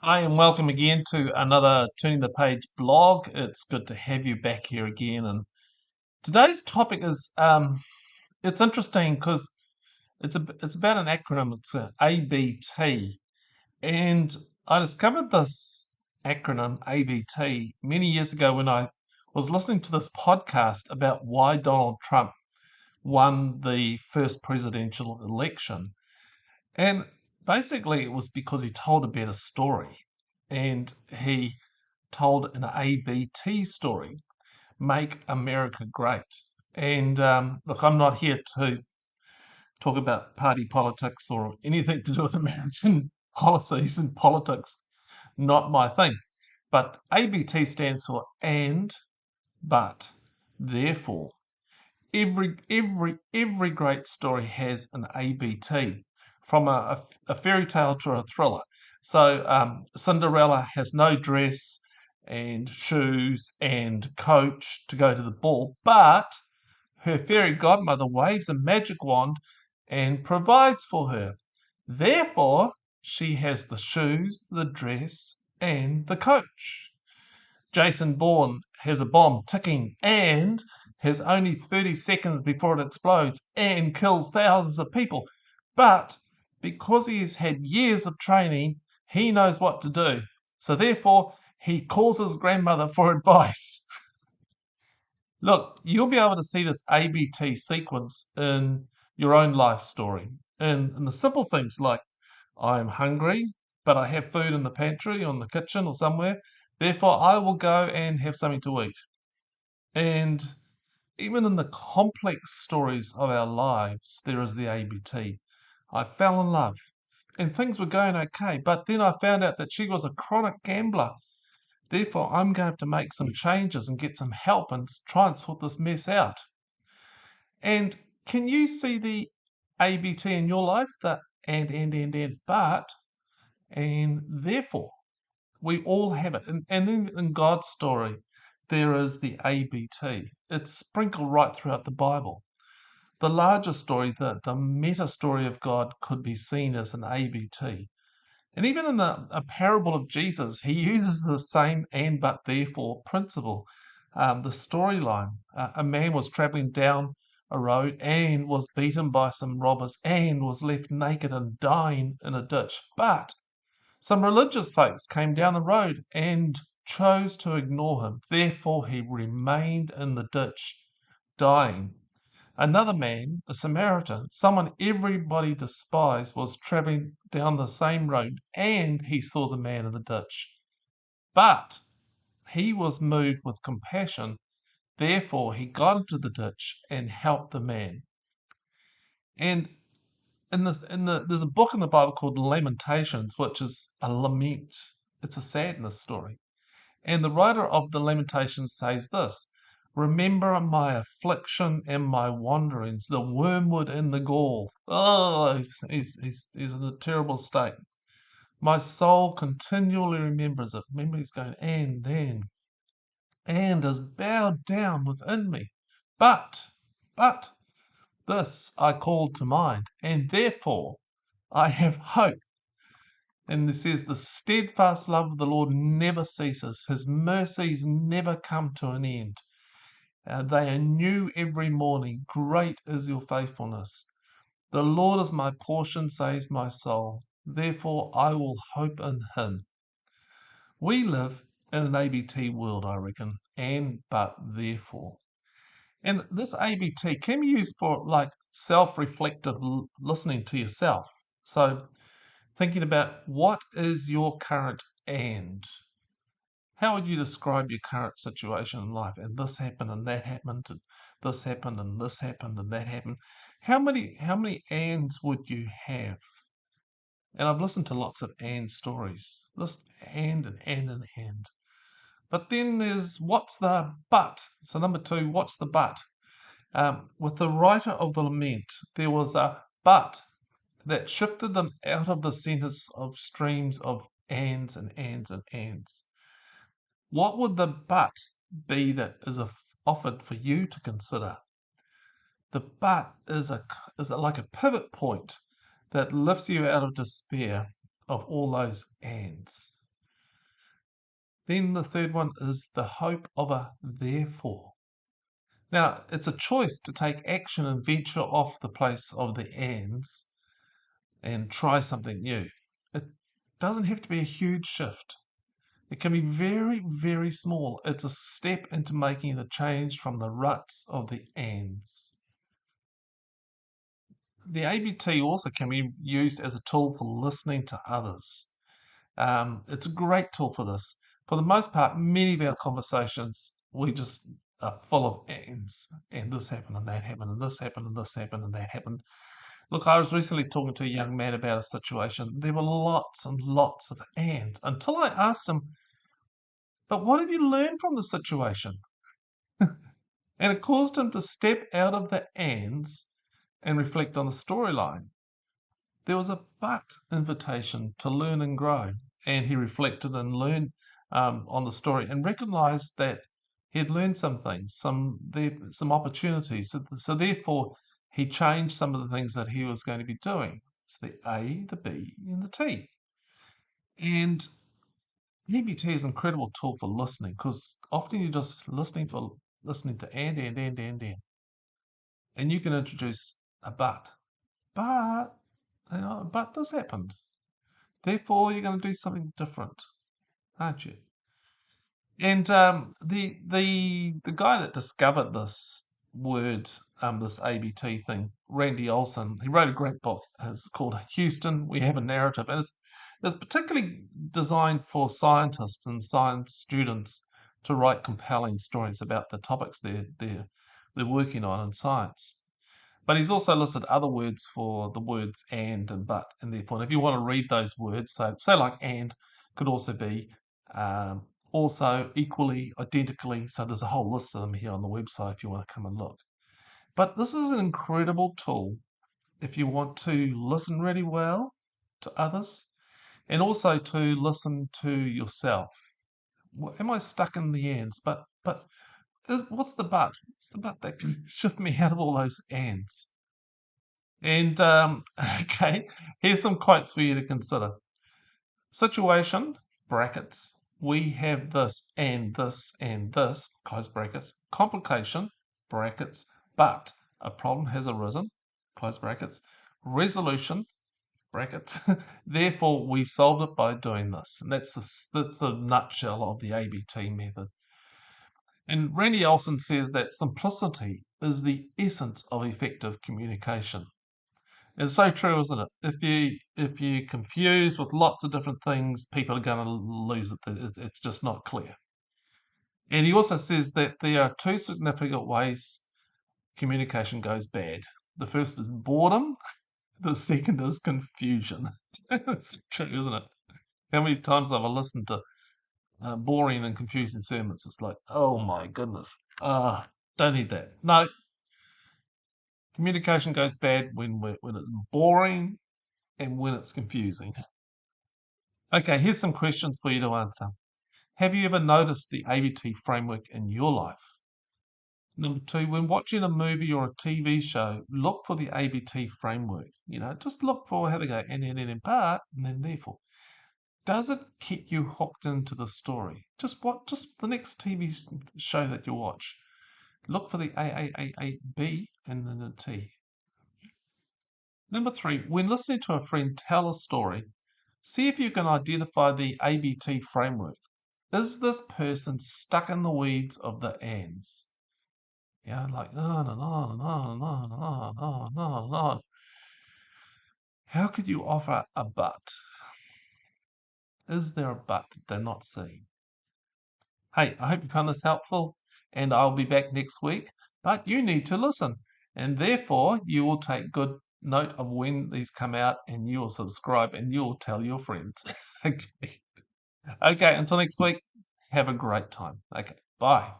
Hi, and welcome again to another Turning the Page blog. It's good to have you back here again. And today's topic is it's interesting because it's about an acronym. It's a ABT, and I discovered this acronym ABT many years ago when I was listening to this podcast about why Donald Trump won the first presidential election. And basically, it was because he told a better story. And he told an ABT story, Make America Great. And look, I'm not here to talk about party politics or anything to do with American policies and politics. Not my thing. But ABT stands for and, but, therefore. Every great story has an ABT, from a fairy tale to a thriller. So Cinderella has no dress and shoes and coach to go to the ball, but her fairy godmother waves a magic wand and provides for her. Therefore, she has the shoes, the dress, and the coach. Jason Bourne has a bomb ticking and has only 30 seconds before it explodes and kills thousands of people. But because he has had years of training, he knows what to do. So therefore, he calls his grandmother for advice. Look, you'll be able to see this ABT sequence in your own life story. In the simple things like, I'm hungry, but I have food in the pantry or in the kitchen or somewhere. Therefore, I will go and have something to eat. And even in the complex stories of our lives, there is the ABT. I fell in love and things were going okay, but then I found out that she was a chronic gambler. Therefore, I'm going to have to make some changes and get some help and try and sort this mess out. And can you see the ABT in your life? The but, and therefore. We all have it. And in God's story, there is the ABT. It's sprinkled right throughout the Bible. The larger story, the meta story of God, could be seen as an ABT. And even in a parable of Jesus, he uses the same and but therefore principle. The storyline, a man was traveling down a road and was beaten by some robbers and was left naked and dying in a ditch. But some religious folks came down the road and chose to ignore him. Therefore, he remained in the ditch, dying. Another man, a Samaritan, someone everybody despised, was traveling down the same road and he saw the man in the ditch. But he was moved with compassion. Therefore, he got into the ditch and helped the man. And there's a book in the Bible called Lamentations, which is a lament. It's a sadness story. And the writer of the Lamentations says this: Remember my affliction and my wanderings, the wormwood and the gall. Oh, he's in a terrible state. My soul continually remembers it. Remember, he's going, and is bowed down within me. But, this I called to mind, and therefore I have hope. And it says, the steadfast love of the Lord never ceases. His mercies never come to an end. They are new every morning. Great is your faithfulness. The Lord is my portion, says my soul. Therefore I will hope in him. We live in an ABT world, I reckon, and but therefore. And this ABT can be used for like self-reflective listening to yourself. So thinking about what is your current and how would you describe your current situation in life? And this happened and that happened and this happened and this happened and that happened. How many ands would you have? And I've listened to lots of and stories. This and. But then there's what's the but? So number two, what's the but? With the writer of the lament, there was a but that shifted them out of the centers of streams of ands and ands and ands. What would the but be that is offered for you to consider? The but is like a pivot point that lifts you out of despair of all those ands. Then the third one is the hope of a therefore. Now, it's a choice to take action and venture off the place of the ands and try something new. It doesn't have to be a huge shift. It can be very, very small. It's a step into making the change from the ruts of the ands. The ABT also can be used as a tool for listening to others. It's a great tool for this. For the most part, many of our conversations, we just are full of ands. And this happened, and that happened, and this happened, and this happened, and that happened. Look, I was recently talking to a young man about a situation. There were lots and lots of ands until I asked him, but what have you learned from the situation? And it caused him to step out of the ands and reflect on the storyline. There was a but invitation to learn and grow. And he reflected and learned on the story and recognized that he had learned some things, some opportunities. So therefore, he changed some of the things that he was going to be doing. It's the A, the B, and the T. And ABT is an incredible tool for listening because often you're just listening to and. And you can introduce a but. But, but this happened. Therefore, you're going to do something different, aren't you? And the guy that discovered this word, this ABT thing, Randy Olson, he wrote a great book. It's called Houston, We Have a Narrative, and it's particularly designed for scientists and science students to write compelling stories about the topics they're working on in science. But he's also listed other words for the words and but and therefore. And if you want to read those words, so like and could also be also, equally, identically. So there's a whole list of them here on the website if you want to come and look. But this is an incredible tool if you want to listen really well to others and also to listen to yourself. Am I stuck in the ands? But what's the but? What's the but that can shift me out of all those ands? And okay, here's some quotes for you to consider. Situation, brackets, we have this and this and this, close brackets, complication, brackets, but a problem has arisen, close brackets, resolution, brackets, therefore we solved it by doing this. And that's the nutshell of the ABT method. And Randy Olson says that simplicity is the essence of effective communication. It's so true, isn't it? If you confuse with lots of different things, people are going to lose it. It's just not clear. And he also says that there are two significant ways communication goes bad. The first is boredom. The second is confusion. It's true, isn't it? How many times have I listened to boring and confusing sermons? It's like, oh my goodness, don't need that. No, communication goes bad when it's boring and when it's confusing. Okay, here's some questions for you to answer. Have you ever noticed the ABT framework in your life? Number two, when watching a movie or a TV show, look for the ABT framework. Just look for how they go and part, and then therefore. Does it keep you hooked into the story? Just the next TV show that you watch. Look for the A, and then the T. Number three, when listening to a friend tell a story, see if you can identify the ABT framework. Is this person stuck in the weeds of the ands? Like, no, no, no, no, no, no, no, no, no. How could you offer a but? Is there a but that they're not seeing? Hey, I hope you found this helpful, and I'll be back next week. But you need to listen, and therefore you will take good note of when these come out, and you will subscribe, and you will tell your friends. Okay. Okay, until next week, have a great time. Okay, bye.